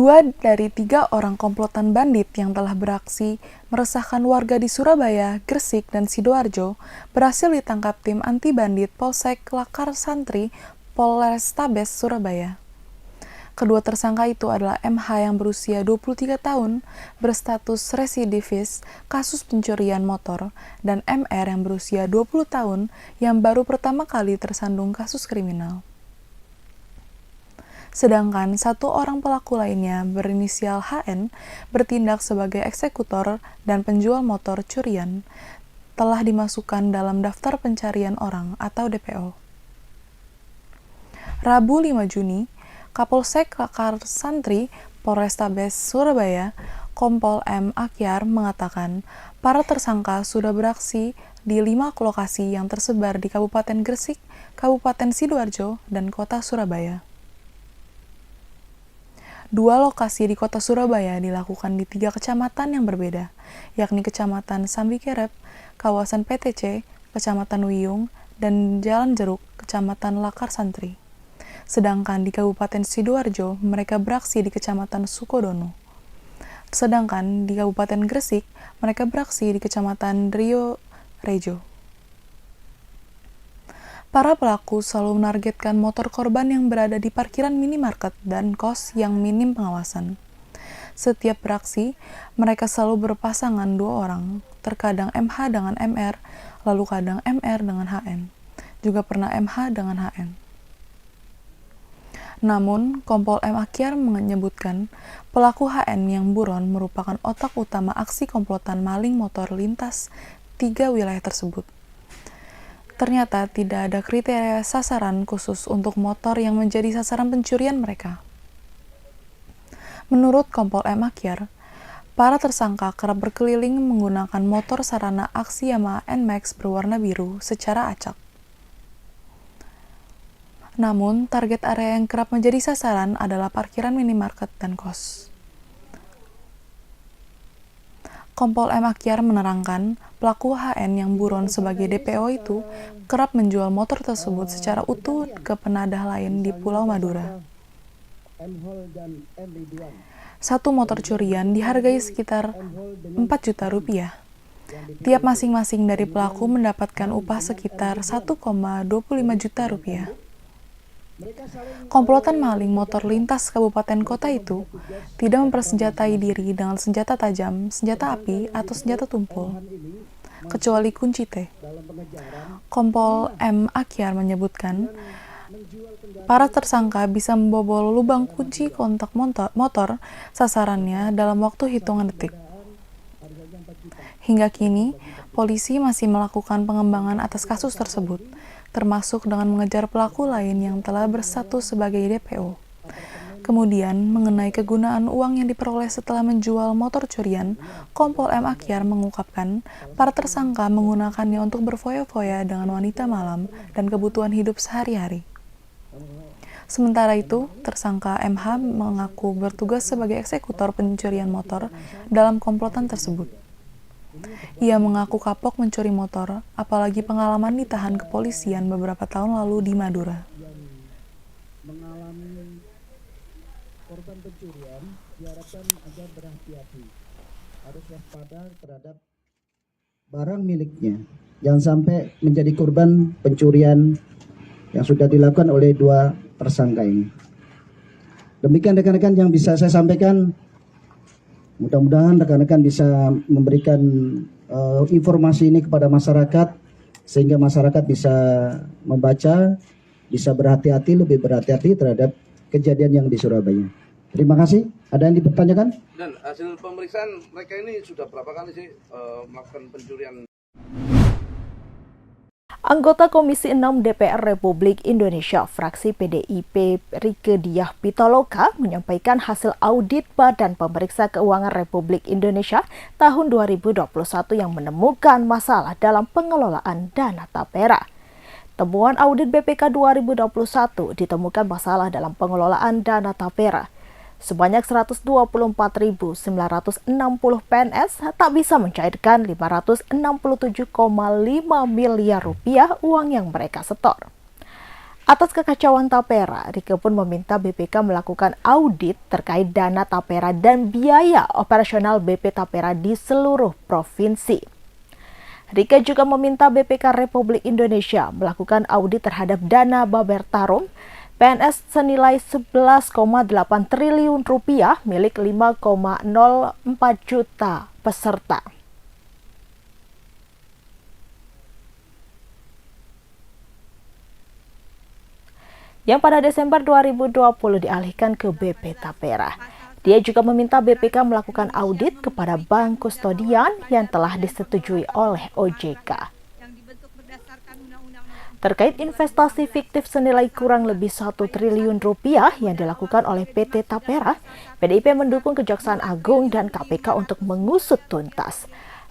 2 dari 3 orang komplotan bandit yang telah beraksi meresahkan warga di Surabaya, Gresik, dan Sidoarjo berhasil ditangkap tim anti bandit Polsek Lakar Santri Polrestabes Surabaya. Kedua tersangka itu adalah MH yang berusia 23 tahun berstatus residivis kasus pencurian motor dan MR yang berusia 20 tahun yang baru pertama kali tersandung kasus kriminal. Sedangkan satu orang pelaku lainnya berinisial HN bertindak sebagai eksekutor dan penjual motor curian telah dimasukkan dalam daftar pencarian orang atau DPO. Rabu 5 Juni, Kapolsek Lakar Santri Polrestabes Surabaya, Kompol M. Akyar mengatakan para tersangka sudah beraksi di 5 lokasi yang tersebar di Kabupaten Gresik, Kabupaten Sidoarjo, dan Kota Surabaya. 2 lokasi di Kota Surabaya dilakukan di 3 kecamatan yang berbeda, yakni Kecamatan Sambikerep, Kawasan PTC, Kecamatan Wiyung, dan Jalan Jeruk, Kecamatan Lakar Santri. Sedangkan di Kabupaten Sidoarjo, mereka beraksi di Kecamatan Sukodono. Sedangkan di Kabupaten Gresik, mereka beraksi di Kecamatan Rio Rejo. Para pelaku selalu menargetkan motor korban yang berada di parkiran minimarket dan kos yang minim pengawasan. Setiap beraksi, mereka selalu berpasangan 2 orang, terkadang MH dengan MR, lalu kadang MR dengan HN. Juga pernah MH dengan HN. Namun, Kompol M. Akyar menyebutkan pelaku HN yang buron merupakan otak utama aksi komplotan maling motor lintas 3 wilayah tersebut. Ternyata tidak ada kriteria sasaran khusus untuk motor yang menjadi sasaran pencurian mereka. Menurut Kompol M. Akyar, para tersangka kerap berkeliling menggunakan motor sarana aksi Yamaha NMAX berwarna biru secara acak. Namun, target area yang kerap menjadi sasaran adalah parkiran minimarket dan kos. Kompol M. Akyar menerangkan, pelaku HN yang buron sebagai DPO itu kerap menjual motor tersebut secara utuh ke penadah lain di Pulau Madura. Satu motor curian dihargai sekitar 4 juta rupiah. Tiap masing-masing dari pelaku mendapatkan upah sekitar 1,25 juta rupiah. Komplotan maling motor lintas kabupaten kota itu tidak mempersenjatai diri dengan senjata tajam, senjata api, atau senjata tumpul, kecuali kunci T. Kompol M. Akyar menyebutkan, para tersangka bisa membobol lubang kunci kontak motor sasarannya dalam waktu hitungan detik. Hingga kini, polisi masih melakukan pengembangan atas kasus tersebut, termasuk dengan mengejar pelaku lain yang telah berstatus sebagai DPO. Kemudian, mengenai kegunaan uang yang diperoleh setelah menjual motor curian, Kompol M. Akyar mengungkapkan para tersangka menggunakannya untuk berfoya-foya dengan wanita malam dan kebutuhan hidup sehari-hari. Sementara itu, tersangka MH mengaku bertugas sebagai eksekutor pencurian motor dalam komplotan tersebut. Ia mengaku kapok mencuri motor, apalagi pengalaman ditahan kepolisian beberapa tahun lalu di Madura. Mengalami korban pencurian, diharapkan agar berhati-hati, harus waspada terhadap barang miliknya. Jangan sampai menjadi korban pencurian yang sudah dilakukan oleh 2 tersangka ini. Demikian rekan-rekan yang bisa saya sampaikan. Mudah-mudahan rekan-rekan bisa memberikan informasi ini kepada masyarakat sehingga masyarakat bisa membaca, bisa berhati-hati, lebih berhati-hati terhadap kejadian yang di Surabaya. Terima kasih. Ada yang dipertanyakan? Dan hasil pemeriksaan mereka ini sudah berapa kali sih melakukan pencurian? Anggota Komisi 6 DPR Republik Indonesia fraksi PDIP Rieke Diah Pitaloka menyampaikan hasil audit Badan Pemeriksa Keuangan Republik Indonesia tahun 2021 yang menemukan masalah dalam pengelolaan dana tapera. Temuan audit BPK 2021 ditemukan masalah dalam pengelolaan dana tapera. Sebanyak 124.960 PNS tak bisa mencairkan 567,5 miliar rupiah uang yang mereka setor. Atas kekacauan Tapera, Rike pun meminta BPK melakukan audit terkait dana Tapera dan biaya operasional BP Tapera di seluruh provinsi. Rike juga meminta BPK Republik Indonesia melakukan audit terhadap dana Babertarum PNS senilai 11,8 triliun rupiah milik 5,04 juta peserta. Yang pada Desember 2020 dialihkan ke BP Tapera. Dia juga meminta BPK melakukan audit kepada bank kustodian yang telah disetujui oleh OJK. Terkait investasi fiktif senilai kurang lebih 1 triliun rupiah yang dilakukan oleh PT Tapera, PDIP mendukung Kejaksaan Agung dan KPK untuk mengusut tuntas.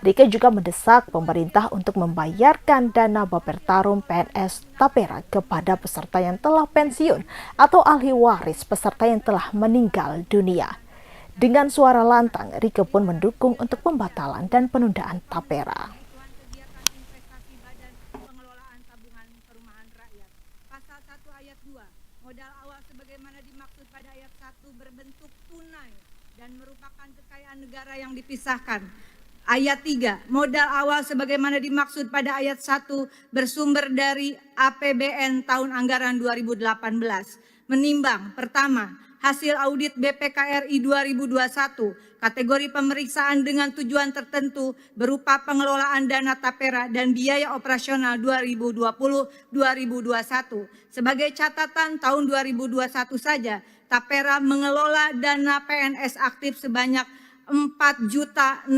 Rike juga mendesak pemerintah untuk membayarkan dana Bapertarum PNS Tapera kepada peserta yang telah pensiun atau ahli waris peserta yang telah meninggal dunia. Dengan suara lantang, Rike pun mendukung untuk pembatalan dan penundaan Tapera. Pasal 1 ayat 2, modal awal sebagaimana dimaksud pada ayat 1 berbentuk tunai dan merupakan kekayaan negara yang dipisahkan. Ayat 3, modal awal sebagaimana dimaksud pada ayat 1 bersumber dari APBN tahun anggaran 2018. Menimbang, pertama, hasil audit BPKRI 2021, kategori pemeriksaan dengan tujuan tertentu berupa pengelolaan dana Tapera dan biaya operasional 2020-2021. Sebagai catatan tahun 2021 saja, Tapera mengelola dana PNS aktif sebanyak 4.016.292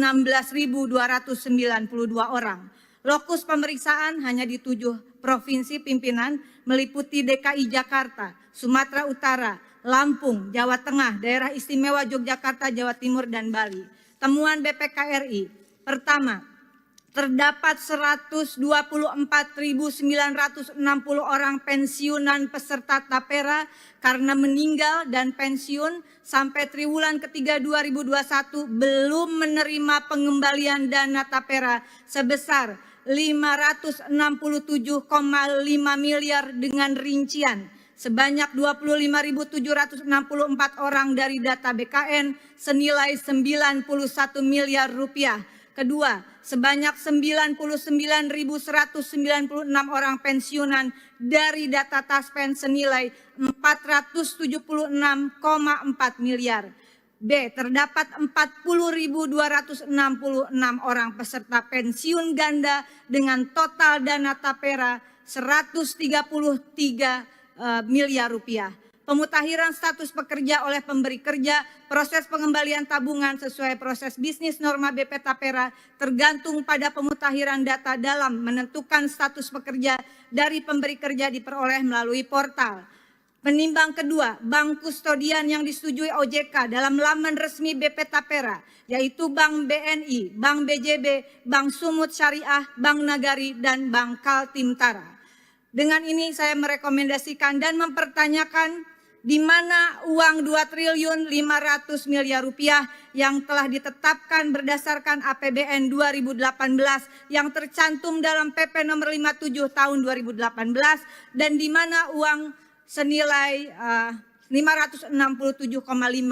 orang. Lokus pemeriksaan hanya di 7 provinsi pimpinan meliputi DKI Jakarta, Sumatera Utara, Lampung, Jawa Tengah, Daerah Istimewa Yogyakarta, Jawa Timur, dan Bali. Temuan BPKRI, pertama, terdapat 124.960 orang pensiunan peserta Tapera karena meninggal dan pensiun sampai triwulan ketiga 2021 belum menerima pengembalian dana Tapera sebesar 567,5 miliar dengan rincian sebanyak 25.764 orang dari data BKN senilai 91 miliar rupiah. Kedua, sebanyak 99.196 orang pensiunan dari data Taspen senilai 476,4 miliar. B, terdapat 40.266 orang peserta pensiun ganda dengan total dana Tapera 133 miliar rupiah. Pemutakhiran status pekerja oleh pemberi kerja, proses pengembalian tabungan sesuai proses bisnis norma BP Tapera tergantung pada pemutakhiran data dalam menentukan status pekerja dari pemberi kerja diperoleh melalui portal. Penimbang kedua, bank kustodian yang disetujui OJK dalam laman resmi BP Tapera, yaitu Bank BNI, Bank BJB, Bank Sumut Syariah, Bank Nagari, dan Bank Kaltimtara. Dengan ini saya merekomendasikan dan mempertanyakan di mana uang 2.500 miliar rupiah yang telah ditetapkan berdasarkan APBN 2018 yang tercantum dalam PP nomor 57 tahun 2018 dan di mana uang senilai 567,5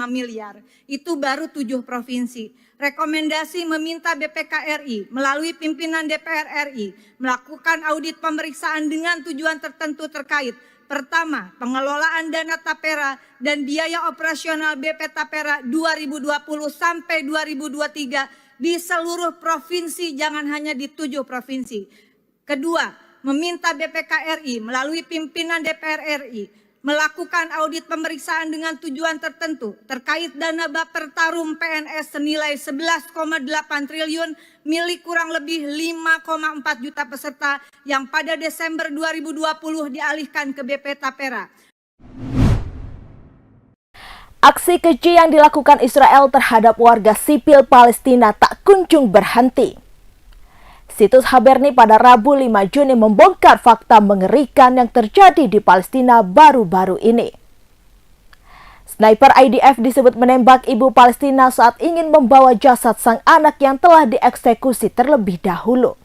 miliar itu baru 7 provinsi. Rekomendasi meminta BPKRI melalui pimpinan DPR RI melakukan audit pemeriksaan dengan tujuan tertentu terkait. Pertama, pengelolaan dana Tapera dan biaya operasional BP Tapera 2020 sampai 2023 di seluruh provinsi, jangan hanya di 7 provinsi. Kedua, meminta BPKRI melalui pimpinan DPR RI melakukan audit pemeriksaan dengan tujuan tertentu terkait dana Bapertarum PNS senilai 11,8 triliun milik kurang lebih 5,4 juta peserta yang pada Desember 2020 dialihkan ke BP Tapera. Aksi keji yang dilakukan Israel terhadap warga sipil Palestina tak kunjung berhenti. Situs Haberni pada Rabu 5 Juni membongkar fakta mengerikan yang terjadi di Palestina baru-baru ini. Sniper IDF disebut menembak ibu Palestina saat ingin membawa jasad sang anak yang telah dieksekusi terlebih dahulu.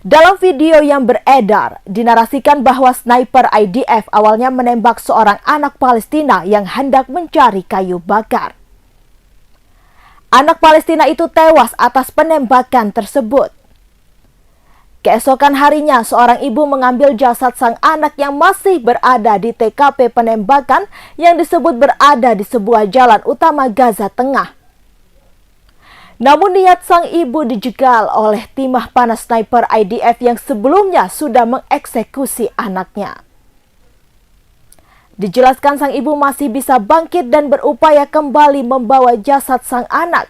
Dalam video yang beredar, dinarasikan bahwa sniper IDF awalnya menembak seorang anak Palestina yang hendak mencari kayu bakar. Anak Palestina itu tewas atas penembakan tersebut. Keesokan harinya, seorang ibu mengambil jasad sang anak yang masih berada di TKP penembakan yang disebut berada di sebuah jalan utama Gaza Tengah. Namun niat sang ibu dijegal oleh timah panas sniper IDF yang sebelumnya sudah mengeksekusi anaknya. Dijelaskan sang ibu masih bisa bangkit dan berupaya kembali membawa jasad sang anak.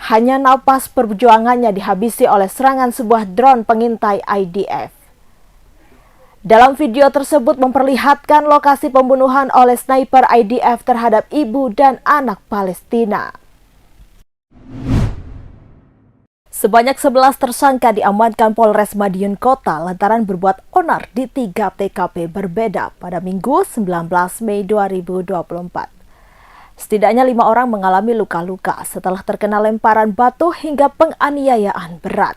Hanya napas perjuangannya dihabisi oleh serangan sebuah drone pengintai IDF. Dalam video tersebut memperlihatkan lokasi pembunuhan oleh sniper IDF terhadap ibu dan anak Palestina. Sebanyak 11 tersangka diamankan Polres Madiun Kota lantaran berbuat onar di 3 TKP berbeda pada Minggu 19 Mei 2024. Setidaknya 5 orang mengalami luka-luka setelah terkena lemparan batu hingga penganiayaan berat.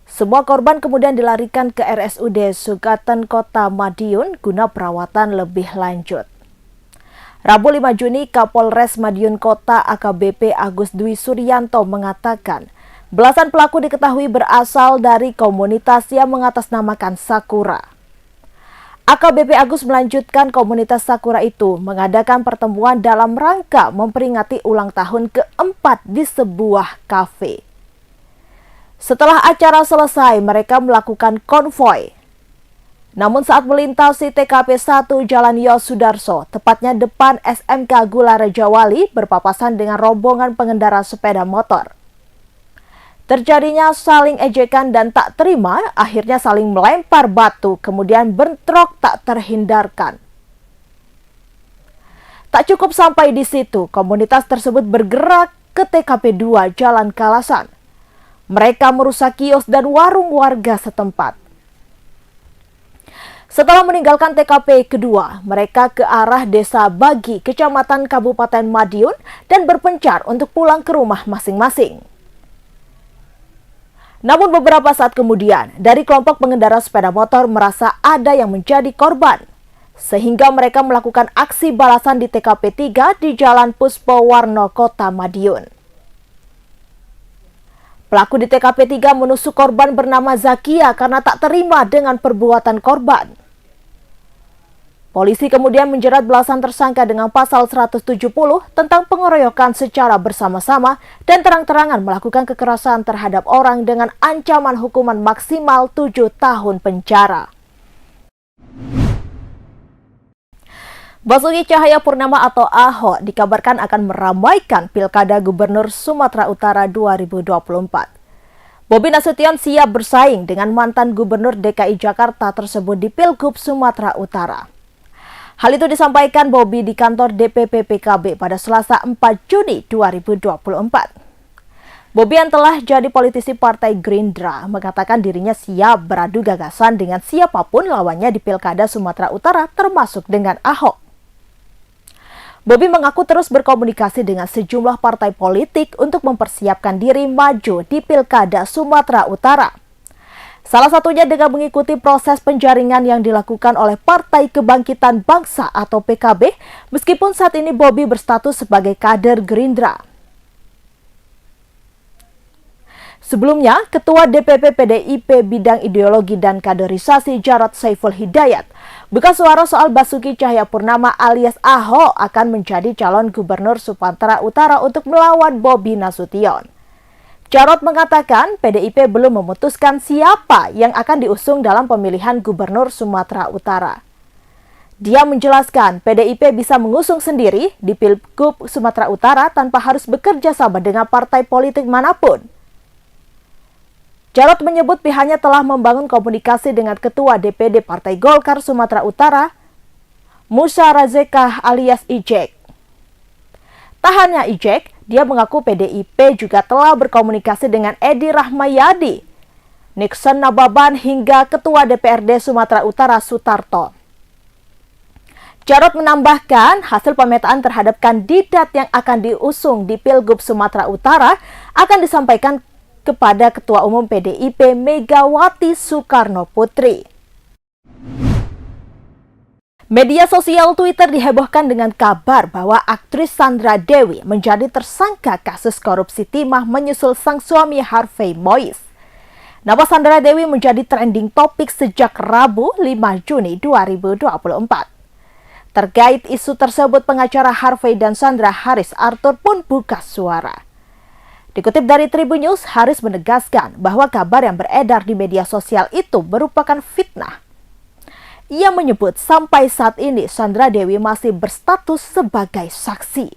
Semua korban kemudian dilarikan ke RSUD Sugatan Kota Madiun guna perawatan lebih lanjut. Rabu 5 Juni, Kapolres Madiun Kota AKBP Agus Dwi Suryanto mengatakan, belasan pelaku diketahui berasal dari komunitas yang mengatasnamakan Sakura. AKBP Agus melanjutkan komunitas Sakura itu mengadakan pertemuan dalam rangka memperingati ulang tahun keempat di sebuah kafe. Setelah acara selesai, mereka melakukan konvoi. Namun saat melintasi TKP 1 Jalan Yos Sudarso, tepatnya depan SMK Gula Raja Wali, berpapasan dengan rombongan pengendara sepeda motor. Terjadinya saling ejekan dan tak terima, akhirnya saling melempar batu, kemudian bentrok tak terhindarkan. Tak cukup sampai di situ, komunitas tersebut bergerak ke TKP 2 Jalan Kalasan. Mereka merusak kios dan warung warga setempat. Setelah meninggalkan TKP kedua, mereka ke arah Desa Bagi, Kecamatan Kabupaten Madiun, dan berpencar untuk pulang ke rumah masing-masing. Namun beberapa saat kemudian, dari kelompok pengendara sepeda motor merasa ada yang menjadi korban, sehingga mereka melakukan aksi balasan di TKP 3 di Jalan Puspowarno, Kota Madiun. Pelaku di TKP 3 menusuk korban bernama Zakia karena tak terima dengan perbuatan korban. Polisi kemudian menjerat belasan tersangka dengan pasal 170 tentang pengeroyokan secara bersama-sama dan terang-terangan melakukan kekerasan terhadap orang dengan ancaman hukuman maksimal 7 tahun penjara. Basuki Cahayapurnama atau Ahok dikabarkan akan meramaikan Pilkada Gubernur Sumatera Utara 2024. Bobi Nasution siap bersaing dengan mantan Gubernur DKI Jakarta tersebut di Pilgub Sumatera Utara. Hal itu disampaikan Bobi di kantor DPP PKB pada Selasa 4 Juni 2024. Bobi yang telah jadi politisi Partai Gerindra mengatakan dirinya siap beradu gagasan dengan siapapun lawannya di Pilkada Sumatera Utara termasuk dengan Ahok. Bobi mengaku terus berkomunikasi dengan sejumlah partai politik untuk mempersiapkan diri maju di Pilkada Sumatera Utara. Salah satunya dengan mengikuti proses penjaringan yang dilakukan oleh Partai Kebangkitan Bangsa atau PKB, meskipun saat ini Bobi berstatus sebagai kader Gerindra. Sebelumnya, Ketua DPP PDIP Bidang Ideologi dan Kaderisasi Jarod Saiful Hidayat buka suara soal Basuki Cahayapurnama alias Ahok akan menjadi calon Gubernur Sumatera Utara untuk melawan Bobi Nasution. Jarod mengatakan PDIP belum memutuskan siapa yang akan diusung dalam pemilihan Gubernur Sumatera Utara. Dia menjelaskan PDIP bisa mengusung sendiri di Pilgub Sumatera Utara tanpa harus bekerja sama dengan partai politik manapun. Jarod menyebut pihaknya telah membangun komunikasi dengan Ketua DPD Partai Golkar Sumatera Utara, Musa Razekah alias Ijek. Tak hanya Ijek, dia mengaku PDIP juga telah berkomunikasi dengan Edi Rahmayadi, Nixon Nababan hingga Ketua DPRD Sumatera Utara Sutarto. Jarod menambahkan hasil pemetaan terhadap kandidat yang akan diusung di Pilgub Sumatera Utara akan disampaikan kepada Ketua Umum PDIP Megawati Soekarnoputri. Media sosial Twitter dihebohkan dengan kabar bahwa aktris Sandra Dewi menjadi tersangka kasus korupsi timah menyusul sang suami Harvey Moise. Nama Sandra Dewi menjadi trending topik sejak Rabu 5 Juni 2024. Terkait isu tersebut, pengacara Harvey dan Sandra, Haris Arthur, pun buka suara. Dikutip dari Tribun News, Haris menegaskan bahwa kabar yang beredar di media sosial itu merupakan fitnah. Ia menyebut sampai saat ini Sandra Dewi masih berstatus sebagai saksi.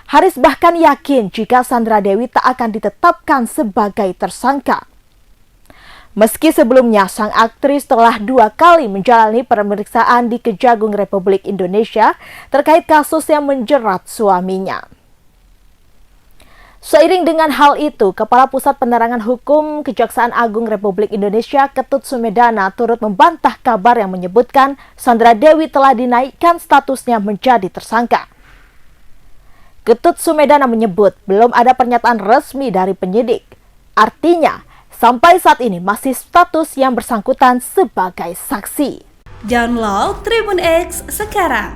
Haris bahkan yakin jika Sandra Dewi tak akan ditetapkan sebagai tersangka. Meski sebelumnya sang aktris telah 2 kali menjalani pemeriksaan di Kejagung Republik Indonesia terkait kasus yang menjerat suaminya. Seiring dengan hal itu, Kepala Pusat Penerangan Hukum Kejaksaan Agung Republik Indonesia Ketut Sumedana turut membantah kabar yang menyebutkan Sandra Dewi telah dinaikkan statusnya menjadi tersangka. Ketut Sumedana menyebut belum ada pernyataan resmi dari penyidik. Artinya, sampai saat ini masih status yang bersangkutan sebagai saksi. Download Tribun X sekarang,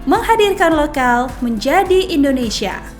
menghadirkan lokal menjadi Indonesia.